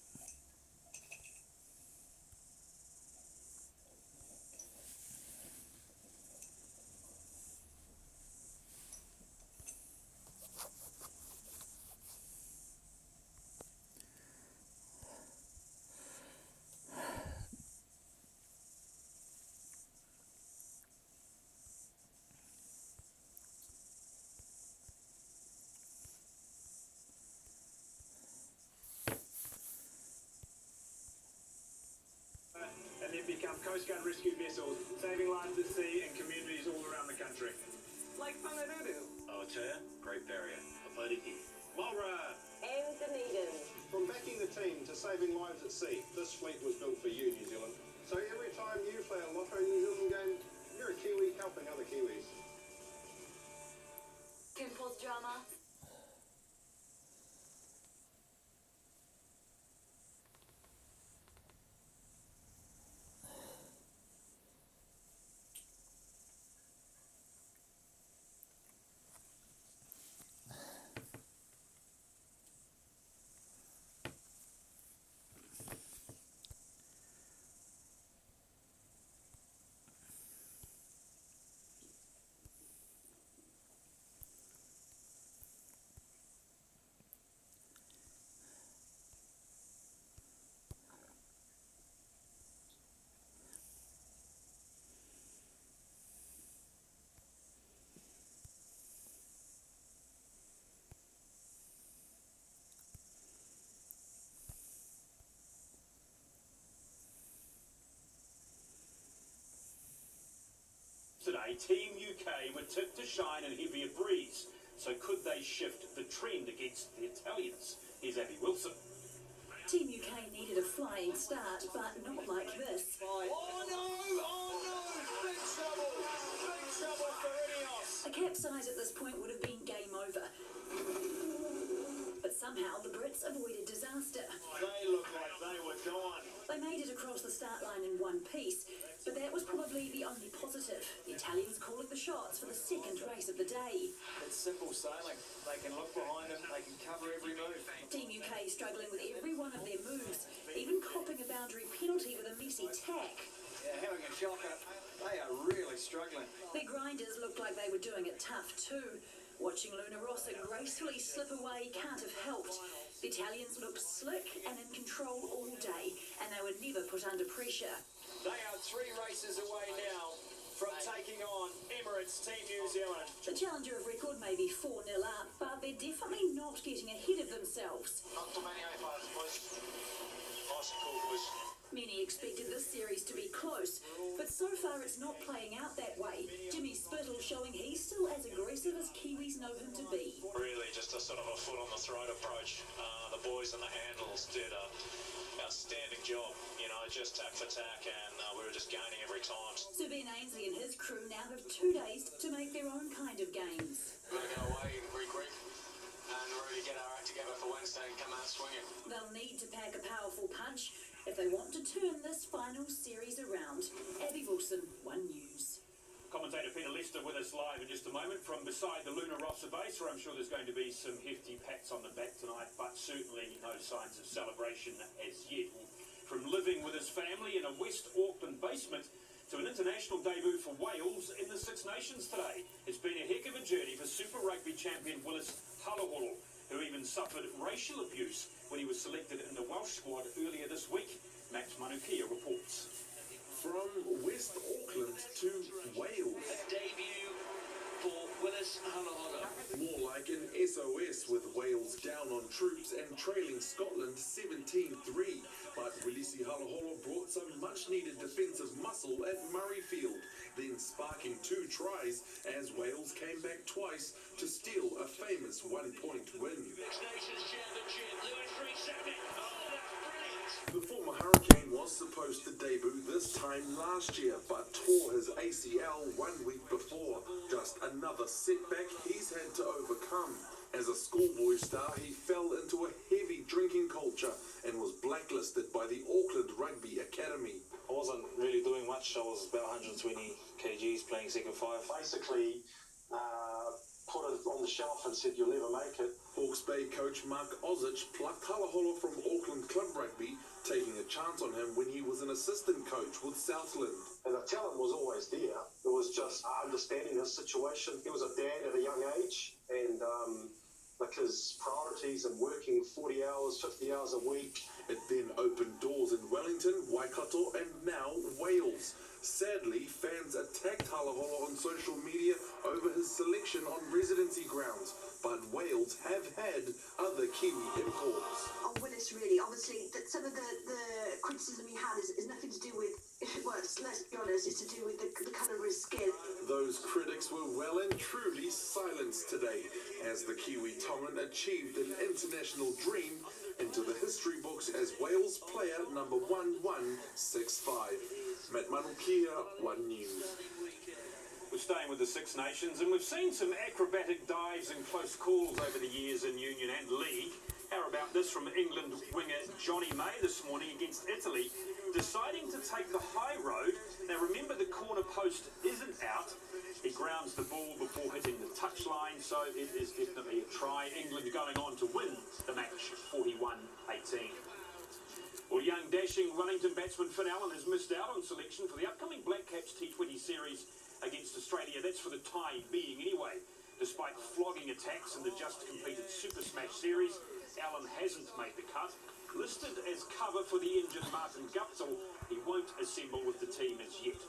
[SPEAKER 28] And then become Coast Guard rescue vessels, saving lives at sea in communities all around the country.
[SPEAKER 8] Like Whangaruru
[SPEAKER 28] Aotea, Great Barrier, Hapariki, Marlborough.
[SPEAKER 8] and Dunedin.
[SPEAKER 6] From backing the team to saving lives at sea, this fleet was built for you, New Zealand. So every time you play a Lotto New Zealand game, you're a Kiwi helping other Kiwis.
[SPEAKER 4] Can pause drama.
[SPEAKER 28] Today, Team UK were tipped to shine in heavier breeze. So could they shift the trend against the Italians? Here's Abby Wilson.
[SPEAKER 4] Team UK needed a flying start, but not like this.
[SPEAKER 28] Oh no! Big trouble! Big trouble for Ineos!
[SPEAKER 4] A capsize at this point would have been game over. But somehow the Brits avoided disaster.
[SPEAKER 28] They look like they were gone.
[SPEAKER 4] They made it across the start line in one piece, but that was probably the only positive. The Italians calling the shots for the second race of the day.
[SPEAKER 2] It's simple sailing. They can look behind them, they can cover every move.
[SPEAKER 4] Team UK struggling with every one of their moves, even copping a boundary penalty with a messy tack.
[SPEAKER 2] Yeah, having a shocker. They are really struggling.
[SPEAKER 4] Their grinders looked like they were doing it tough too. Watching Luna Rossa gracefully slip away can't have helped. The Italians looked slick and in control all day, and they were never put under pressure.
[SPEAKER 2] They are 3 races away now from taking on Emirates Team New Zealand.
[SPEAKER 4] The challenger of record may be 4-0 up, but they're definitely not getting ahead of themselves. Many expected this series to be close, but so far it's not playing out that way. Jimmy Spittle showing he's still as aggressive as Kiwis know him to be.
[SPEAKER 5] Really just a sort of a foot on the throat approach. The boys in the handles did an outstanding job, you know, just tack for tack, and we were just gaining every time.
[SPEAKER 4] Sir Ben Ainsley and his crew now have 2 days to make their own kind of gains.
[SPEAKER 5] We're going to go away and regroup and really get our act together for Wednesday and come out swinging.
[SPEAKER 4] They'll need to pack a powerful punch if they want to turn this final series around. Abby Wilson, One News.
[SPEAKER 28] Commentator Peter Lester with us live in just a moment from beside the Luna Rossa base, where I'm sure there's going to be some hefty pats on the back tonight, but certainly no signs of celebration as yet. From living with his family in a West Auckland basement to an international debut for Wales in the Six Nations today. It's been a heck of a journey for Super Rugby champion Willis Halaholo, who even suffered racial abuse when he was selected in the Welsh squad earlier this week. Max Manukia reports.
[SPEAKER 7] From West Auckland to Wales.
[SPEAKER 2] A debut for Willis Halaholo.
[SPEAKER 7] More like an SOS with Wales down on troops and trailing Scotland 17-3. But Wilisi Halaholo brought some much-needed defensive muscle at Murrayfield, then sparking 2 tries as Wales came back twice to steal a famous 1-point win.
[SPEAKER 2] Six Nations Championship, Lewis Rees second. Oh, that's brilliant.
[SPEAKER 7] The former Hurricane was supposed to debut this time last year, but tore his ACL 1 week before. Just another setback he's had to overcome. As a schoolboy star, he fell into a heavy drinking culture and was blacklisted by the Auckland Rugby Academy.
[SPEAKER 5] I wasn't really doing much. I was about 120 kgs playing second five.
[SPEAKER 1] Basically, put it on the shelf and said, you'll never make it.
[SPEAKER 7] Hawke's Bay coach Mark Ozich plucked Halaholo from Auckland Club Rugby, taking a chance on him when he was an assistant coach with Southland.
[SPEAKER 1] And the talent was always there. It was just understanding his situation. He was a dad at a young age, and like his priorities and working 40 hours, 50 hours a week.
[SPEAKER 7] It then opened doors in Wellington, Waikato, and now Wales. Sadly, fans attacked Halaholo on social media over his selection on residency grounds, but Wales have had other Kiwi imports.
[SPEAKER 11] On Willis, really, obviously, that some of the criticism he had is nothing to do with, well, let's be honest, it's to do with the colour of his skin.
[SPEAKER 7] Those critics were well and truly silenced today, as the Kiwi Tongan achieved an international dream into the history books as Wales player number 1165. Matt Manukia, One News.
[SPEAKER 28] We're staying with the Six Nations, and we've seen some acrobatic dives and close calls over the years in Union and League. How about this from England winger Johnny May this morning against Italy, deciding to take the high road. Now remember, the corner post isn't out. He grounds the ball before hitting the touchline, so it is definitely a try. England going on to win the match 41-18. Well, young dashing Wellington batsman Finn Allen has missed out on selection for the upcoming Black Caps T20 series against Australia. That's for the time being anyway. Despite flogging attacks in the just completed Super Smash series, Allen hasn't made the cut. Listed as cover for the injured Martin Guptill, he won't assemble with the team as yet.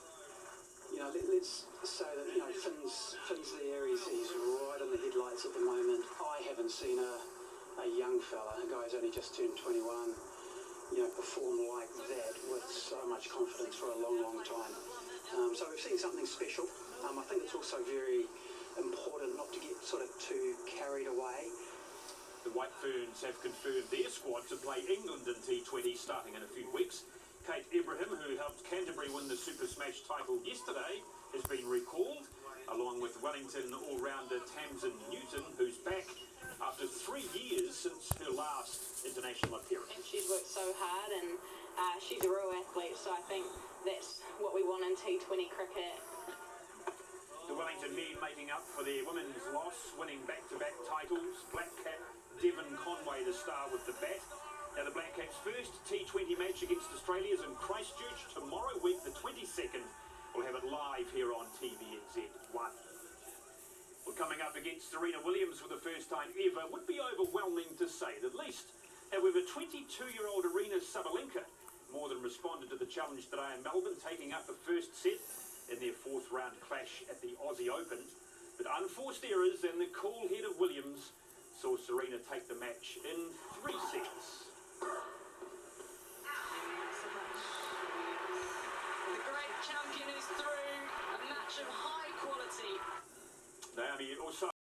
[SPEAKER 10] You know, let's say that, you know, Finn's there, he's right in the headlights at the moment. I haven't seen a young fella, a guy who's only just turned 21, you know, perform like that with so much confidence for a long, long time. So we've seen something special. I think it's also very important not to get sort of too carried away.
[SPEAKER 28] The White Ferns have confirmed their squad to play England in T20 starting in a few weeks. Kate Ibrahim, who helped Canterbury win the Super Smash title yesterday, has been recalled, along with Wellington all-rounder Tamsin Newton, who's back after 3 years since her last international appearance.
[SPEAKER 18] She's worked so hard, and she's a real athlete, so I think that's what we want in T20 cricket.
[SPEAKER 28] The Wellington men making up for their women's loss, winning back-to-back titles. Black Cap Devon Conway the star with the bat. Now the Black Caps' first T20 match against Australia is in Christchurch tomorrow week, the 22nd. We'll have it live here on TVNZ1. Well, coming up against Serena Williams for the first time ever would be overwhelming to say the least. However, 22-year-old Arina Sabalenka more than responded to the challenge today in Melbourne, taking up the first set in their 4th round clash at the Aussie Open. But unforced errors and the cool head of Williams saw Serena take the match in 3 sets.
[SPEAKER 18] The great champion is through, a match of high quality.
[SPEAKER 28] Naomi Osaka